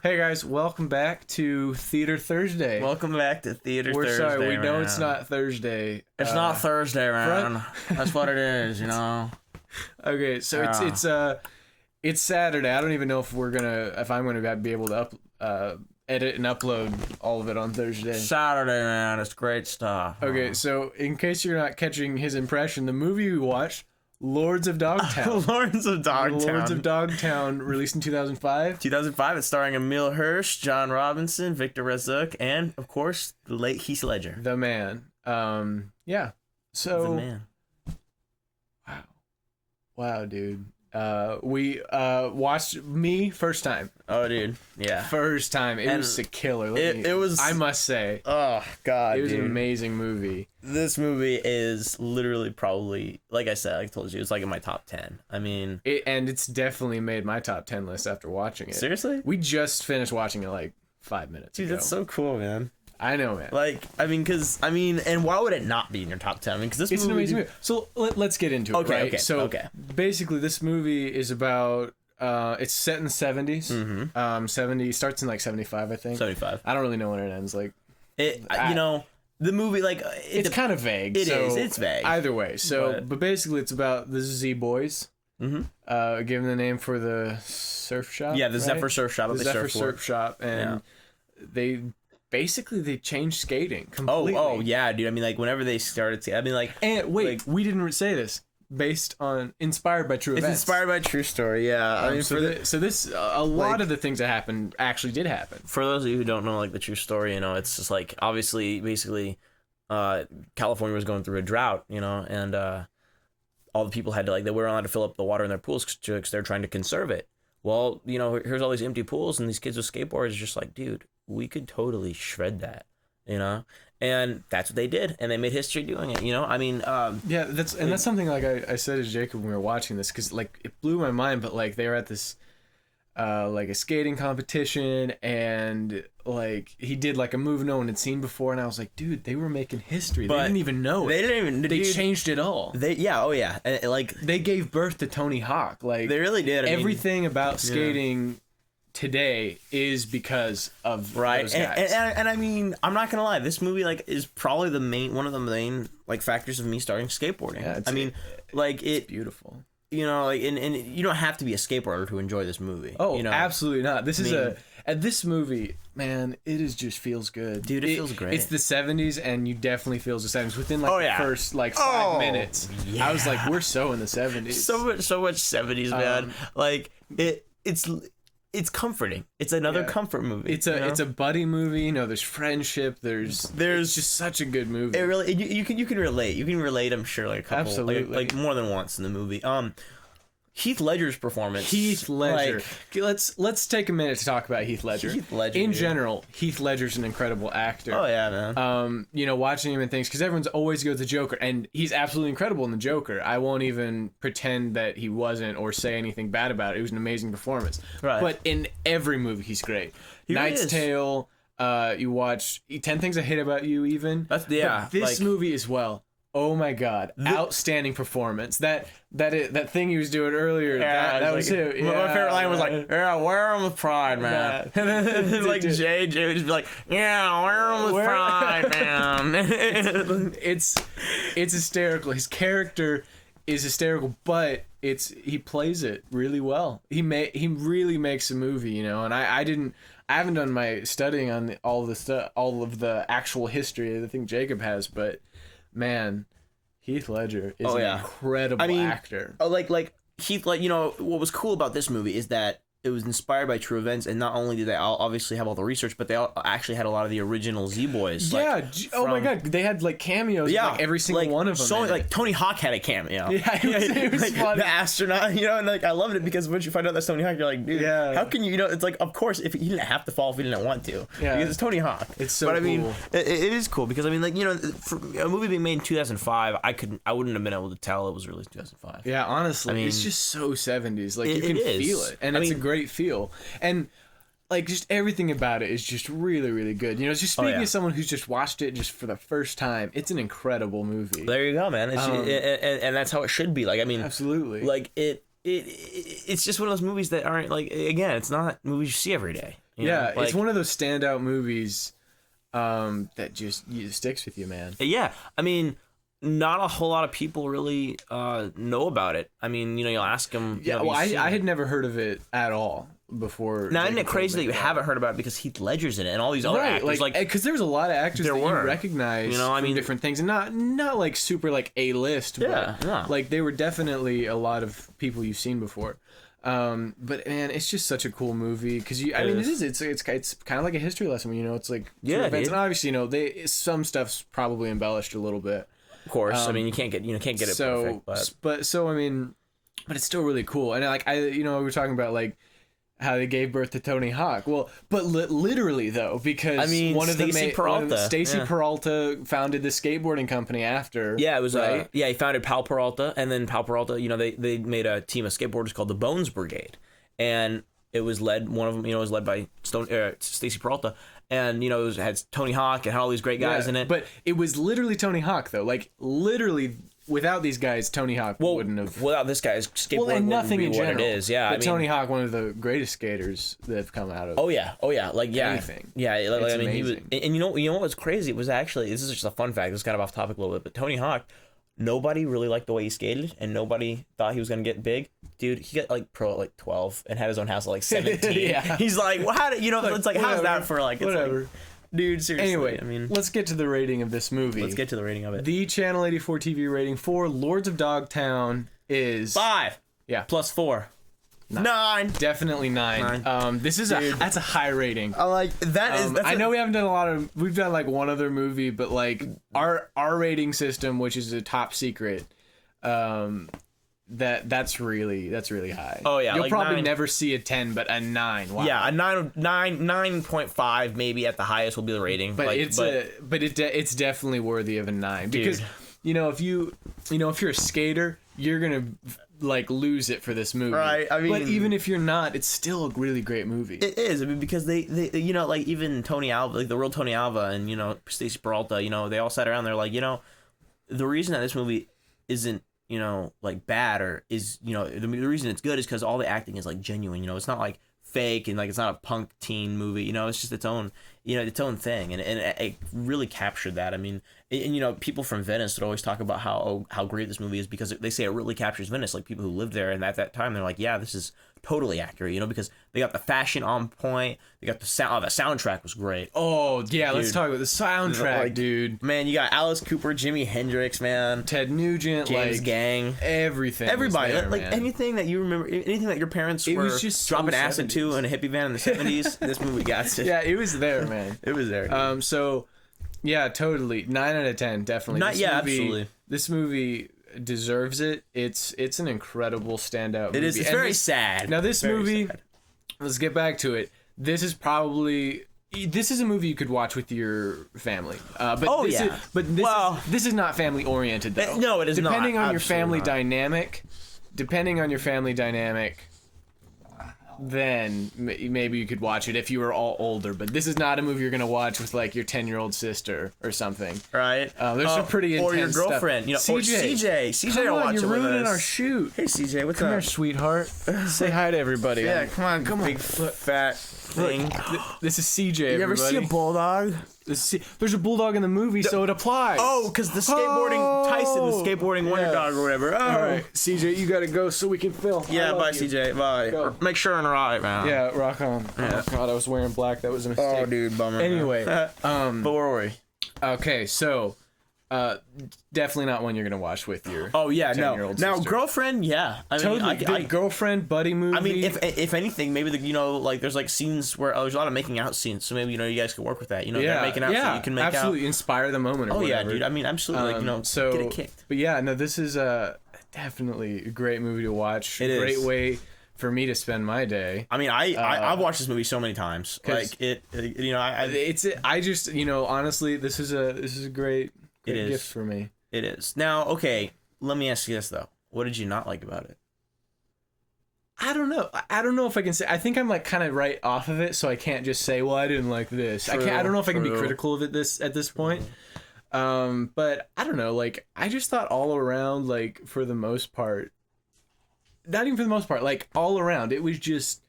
Hey guys, welcome back to Theater Thursday. Welcome back to Theater Thursday. We're sorry, we know man. it's not Thursday. It's not Thursday, man. That's what it is, you know. Okay, so it's Saturday. I don't even know if I'm gonna be able to edit and upload all of it on Thursday. Saturday, man. It's great stuff. Okay, so in case you're not catching his impression, the movie we watched, Lords of Dogtown. Lords of Dogtown, released in 2005. 2005. It's starring Emile Hirsch, John Robinson, Victor Razuk, and of course the late Heath Ledger. The man. Yeah. So. The man. Wow, dude. We watched me first time. Oh, dude. Yeah. First time. It was a killer. It was. I must say. Oh God. It was dude. an amazing movie. This movie is literally probably, like I said, I told you, it's like in my top 10. I mean, and it's definitely made my top 10 list after watching it. Seriously? We just finished watching it like 5 minutes ago. Dude, that's so cool, man. I know, man. And why would it not be in your top 10? I mean, because this it's an amazing movie. So let's get into it. Okay, right? okay. So basically, this movie is about. It's set in the 70s. Mm-hmm. 70 starts in like 75, I think. 75. I don't really know when it ends. Like, the movie, like, it's kind of vague. It's vague. Either way. So, but basically, it's about the Z Boys. Mm-hmm. Given the name for the surf shop. Yeah, the Zephyr Surf Shop. The Zephyr Surf Shop, and they changed skating completely. Oh yeah, dude. I mean, like, whenever they started, and wait, we didn't say this. Inspired by true events. It's inspired by a true story. Yeah. I mean, a lot of the things that happened actually did happen. For those of you who don't know, like, the true story, you know, it's just like, obviously, basically, California was going through a drought, you know, and all the people had to, they weren't allowed to fill up the water in their pools because they're trying to conserve it. Well, you know, here's all these empty pools, and these kids with skateboards are just like, dude, we could totally shred that, you know? And that's what they did, and they made history doing it, you know? I mean, that's something, like, I said to Jacob when we were watching this, because, like, it blew my mind, but, like, they were at this, like, a skating competition, and, like, he did, like, a move no one had seen before, and I was like, dude, they were making history. They didn't even know it. They changed it all. And, like, they gave birth to Tony Hawk. Like, they really did. Everything about skating today is because of those guys. And I mean, I'm not gonna lie, this movie, like, is probably one of the main, like, factors of me starting skateboarding. Yeah, it's beautiful. You know, like, and you don't have to be a skateboarder to enjoy this movie. Oh, you know? Absolutely not. This movie, man, it feels good. Dude, it feels great. It's the 70s, and you definitely feel the 70s. Within, like, the first, like, 5 minutes, I was like, we're so in the 70s. So much 70s, man. Like, it's comforting. It's another comfort movie. It's a buddy movie. You know, there's friendship. There's just such a good movie. It really, you can relate. You can relate, I'm sure, like, a couple, absolutely, like more than once in the movie. Heath Ledger's performance. Heath Ledger. Like, let's take a minute to talk about Heath Ledger. In general, Heath Ledger's an incredible actor. Oh yeah, man. You know, watching him in things, because everyone's always goes the Joker, and he's absolutely incredible in the Joker. I won't even pretend that he wasn't or say anything bad about it. It was an amazing performance. Right. But in every movie, he's great. Knight's Tale. You watch 10 Things I Hate About You. Even. But this movie as well. Oh my God! Outstanding performance. That thing he was doing earlier. Yeah, that was it. Yeah, my favorite line was like, "Yeah, wear them with pride, man." It's like Jay would just be like, "Yeah, wear them with pride, man." It's hysterical. His character is hysterical, but he plays it really well. He really makes a movie, you know. And I haven't done my studying on all of the actual history. I think Jacob has, but. Man, Heath Ledger is an incredible actor. Like Heath, like, you know, what was cool about this movie is that it was inspired by true events, and not only did they obviously have all the research, but they actually had a lot of the original Z-Boys. Yeah, oh my God, they had, like, cameos. Yeah, like every single one of them. So, like, Tony Hawk had a cameo. Yeah, it was like, funny. The astronaut, you know, and, like, I loved it because once you find out that's Tony Hawk, you're like, dude, how can you know? It's like, of course, if he didn't have to fall if he didn't want to, because it's Tony Hawk. It's so cool. But I mean, it is cool because, I mean, like, you know, for a movie being made in 2005, I wouldn't have been able to tell it was released in 2005. Yeah, honestly, I mean, it's just so 70s. Like, you can feel it, and it's a great feel. And, like, just everything about it is just really, really good. You know, just speaking as someone who's just watched it just for the first time, it's an incredible movie. There you go, man. And that's how it should be. Like, I mean, absolutely. Like, it's just one of those movies that aren't, like, again, it's not movies you see every day. Yeah, Like, it's one of those standout movies that just sticks with you, man. Yeah, I mean, not a whole lot of people really know about it. I mean, you'll ask them. Yeah, well, I had never heard of it at all before. Now, isn't it crazy that you haven't heard about it because Heath Ledger's in it and all these other actors? Like, because there was a lot of actors that you recognize, I mean, different things, and not like super like A-list, but like they were definitely a lot of people you've seen before. But man, it's just such a cool movie because it's kind of like a history lesson. It's like events, and obviously some stuff's probably embellished a little bit. Of course, I mean you can't get it perfect, but it's still really cool. And like we were talking about like how they gave birth to Tony Hawk. Well, but literally though, because one of Stacy Peralta founded the skateboarding company after. Yeah, it was right. He founded Pal Peralta, and then Pal Peralta, they made a team of skateboarders called the Bones Brigade, and it was led was led by Stacy Peralta. And it had Tony Hawk and had all these great guys in it. But it was literally Tony Hawk though. Like literally, without these guys, Tony Hawk wouldn't have. Without this guy's skateboard, and nothing in general. What it is, yeah. But Tony Hawk, one of the greatest skaters that have come out of. Oh yeah, anything. Yeah, I mean, he was. And you know what was crazy? It was actually, this is just a fun fact. This is kind of off topic a little bit, but Tony Hawk, nobody really liked the way he skated, and nobody thought he was gonna get big. Dude, he got like pro at like 12 and had his own house at like 17. Yeah. He's like, well, how did it's like, how's that for like whatever. Like, dude, seriously. Anyway, I mean, let's get to the rating of this movie. Let's get to the rating of it. The Channel84TV rating for Lords of Dogtown is 5. Yeah. Plus 4. 9. Definitely 9. This is that's a high rating. I like that. I know we haven't done we've done like one other movie, but like our rating system, which is a top secret, that's really high. Oh yeah, you'll like probably 9, never see a 10, but a 9. Wow. Yeah, a 9.5 maybe at the highest will be the rating. But it's definitely worthy of a 9 because if you're a skater, you're gonna like lose it for this movie. Right. I mean, but even if you're not, it's still a really great movie. It is. I mean, because they like even Tony Alva, like the real Tony Alva, and Stacy Peralta, they all sat around. They're like, the reason that this movie isn't like bad or is the reason it's good is because all the acting is like genuine. It's not like fake and like it's not a punk teen movie. It's just its own thing, and it really captured that. I mean, and people from Venice would always talk about how great this movie is because they say it really captures Venice. Like people who lived there, and at that time they're like, yeah, this is totally accurate. Because they got the fashion on point. They got the sound. The soundtrack was great. Oh yeah, dude. Let's talk about the soundtrack, dude. Man, you got Alice Cooper, Jimi Hendrix, man, Ted Nugent, James Gang, everything. Everybody, there, like anything that you remember, anything that your parents were just dropping acid to in a hippie band in the 70s. This movie got it. Yeah, it was there, man. It was there. Dude. So yeah, totally 9 out of 10, definitely. Absolutely. This movie deserves it. It's an incredible standout movie. It is. It's very sad. This movie, let's get back to it. This is a movie you could watch with your family. This is not family oriented though. No, it is not. Depending on your family dynamic, then maybe you could watch it if you were all older. But this is not a movie you're gonna watch with like your 10-year-old sister or something. Right. There's some pretty intense or your girlfriend. Stuff. CJ. Come on, you're ruining our shoot. Hey CJ, what's up? Come here, sweetheart. Say hi to everybody. Yeah, come on, big fat thing. This is CJ. You ever see a bulldog? There's a bulldog in the movie, so it applies. Oh, because the skateboarding Tyson, the skateboarding wonder dog or whatever. Oh. All right, CJ, you gotta go so we can film. Yeah, bye, CJ. Bye. Go. Make sure and ride, man. Yeah, rock on. Yeah. Oh God, I was wearing black. That was a mistake. Oh, dude, bummer. Anyway, but where were we? Okay, so definitely not one you're gonna watch with your 10-year-old Now sister. Girlfriend, yeah. I totally. mean, I girlfriend buddy movie. I mean, if anything, maybe like there's like scenes where there's a lot of making out scenes, so maybe you guys could work with that. They're making out, so you can make absolutely inspire the moment. Or whatever. Yeah, dude. I mean, absolutely. So get it kicked. But yeah, no, this is definitely a great movie to watch. It is great way for me to spend my day. I mean, I've watched this movie so many times. Like I just honestly, this is a great gift for me. It is. Now, okay, let me ask you this though. What did you not like about it? I don't know if I can say. I think I'm like kind of right off of it, so I can't just say, well, I didn't like this. I don't know if I can be critical of it at this point. But I don't know. Like, I just thought all around, like for the most part, not even for the most part, like all around, it was just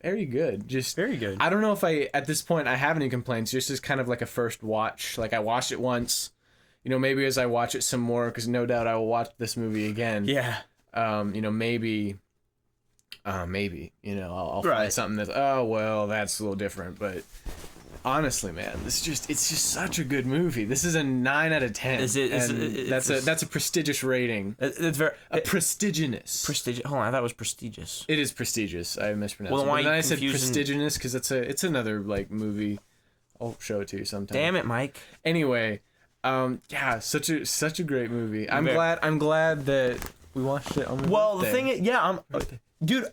very good. Just Very good. I don't know if at this point I have any complaints. Just as kind of like a first watch. Like I watched it once. You know, maybe as I watch it some more, because no doubt I will watch this movie again. Yeah. You know, maybe, you know, I'll Right. find something that's, oh, well, that's a little different. But honestly, man, it's just such a good movie. This is a 9 out of 10. That's a prestigious rating. It's very Prestigious. prestigious. Hold on, I thought it was prestigious. It is prestigious. I mispronounced Well, it. why But then you I said confusing- prestigious because it's another like movie. I'll show it to you sometime. Damn it, Mike. Anyway, yeah, such a great movie. I'm Very- glad that we watched it on my Well, birthday. the thing is, yeah, dude,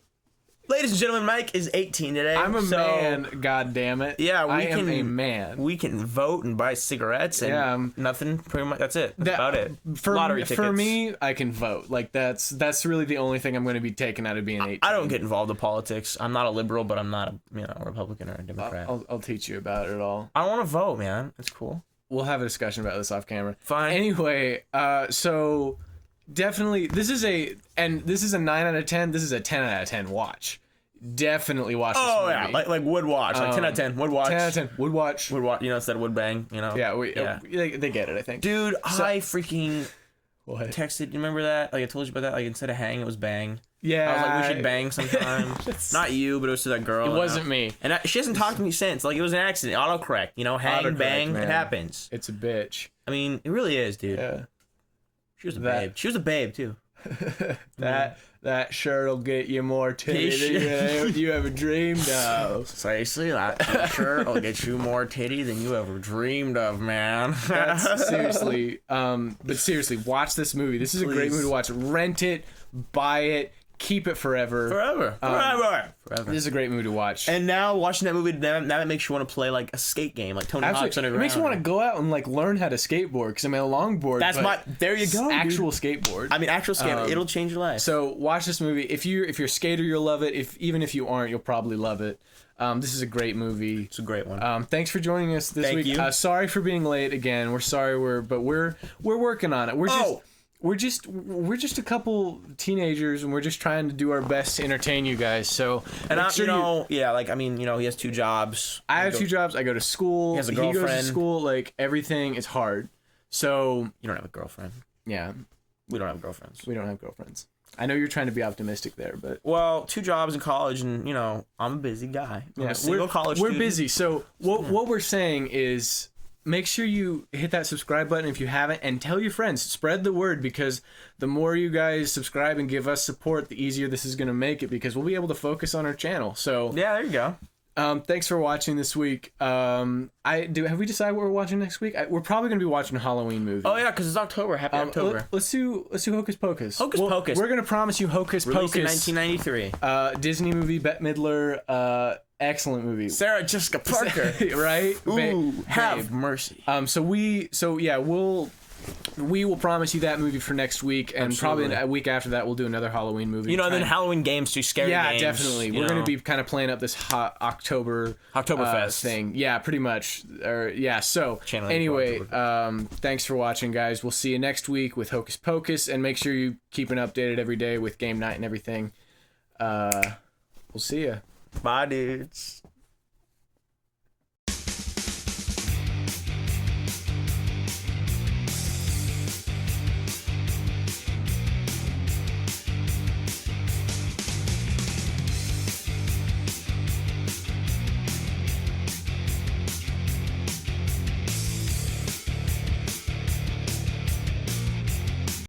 ladies and gentlemen, Mike is 18 today. I'm a so man, god damn it. Yeah, I am a man. We can vote and buy cigarettes and Yeah, nothing. Pretty much, that's it. That's about it. Lottery tickets. For me, I can vote. Like that's really the only thing I'm going to be taken out of being 18. I don't get involved in politics. I'm not a liberal, but I'm not a Republican or a Democrat. I'll teach you about it all. I want to vote, man. It's cool. We'll have a discussion about this off camera. Fine. Anyway, so definitely this is a 9 out of 10. This is a 10 out of 10 watch. Definitely watch this Oh movie. yeah, like would watch, like 10 out of 10 would watch. 10 out of 10 would watch. Would watch, you know, instead of would bang, you know. Yeah, Yeah. they get it, I think. Dude, I freaking What? texted. You remember that? Like I told you about that. Like instead of hang, it was bang. Yeah. I was like, we should bang sometime. Not you, but it was to that girl. It wasn't me. And she hasn't talked to me since. Like it was an accident. Autocorrect. You know, hang, Autocorrect, bang, man. it happens. It's a bitch. I mean, it really is, dude. Yeah. She was a That- babe. She was a babe too. That shirt'll get you more titty than you ever dreamed of. Seriously, that shirt will get you more titty than you ever dreamed of, man. That's seriously, but seriously, watch this movie. This is a great Please. movie to watch. Rent it, buy it, keep it forever. Forever. This is a great movie to watch. And now watching that movie, now it makes you want to play like a skate game, like Tony Hawk's Absolutely, it Underground. makes me want to go out and like learn how to skateboard because I'm a longboard. That's but there you go, dude. actual skateboard. I mean, actual skate. It'll change your life. So watch this movie. If you're a skater, you'll love it. Even if you aren't, you'll probably love it. This is a great movie. It's a great one. Thanks for joining us this Thank week. you. Sorry for being late again. We're sorry. But we're working on it. We're just a couple teenagers, and we're just trying to do our best to entertain you guys. So, And make sure he has 2 jobs. I have 2 jobs. I go to school. He has a He goes to girlfriend. school. Like everything is hard. So You don't have a girlfriend. yeah, We don't have girlfriends. we don't have girlfriends. I know you're trying to be optimistic there, but Well, 2 jobs in college, and I'm a busy guy. I'm a single college we're student. busy. So what we're saying is, make sure you hit that subscribe button if you haven't, and tell your friends. Spread the word, because the more you guys subscribe and give us support, the easier this is going to make it, because we'll be able to focus on our channel. So Yeah, there you go. thanks for watching this week. Have we decided what we're watching next week? We're probably going to be watching a Halloween movie. Oh yeah, because it's October. Happy October. Let's do Hocus Pocus. Hocus Pocus. We're going to promise you Hocus Released in Pocus. 1993. Disney movie, Bette Midler. Excellent movie. Sarah Jessica Parker. Right? Ooh, Babe. have mercy. We will promise you that movie for next week, and Absolutely. probably a week after that we'll do another Halloween movie. And then Try- Halloween games too, scary yeah, games. definitely. We're going to be kind of playing up this hot Oktoberfest thing. Yeah, pretty much. So Channel 84 anyway, thanks for watching, guys. We'll see you next week with Hocus Pocus, and make sure you keep it updated every day with game night and everything. We'll see you. Bye, dudes.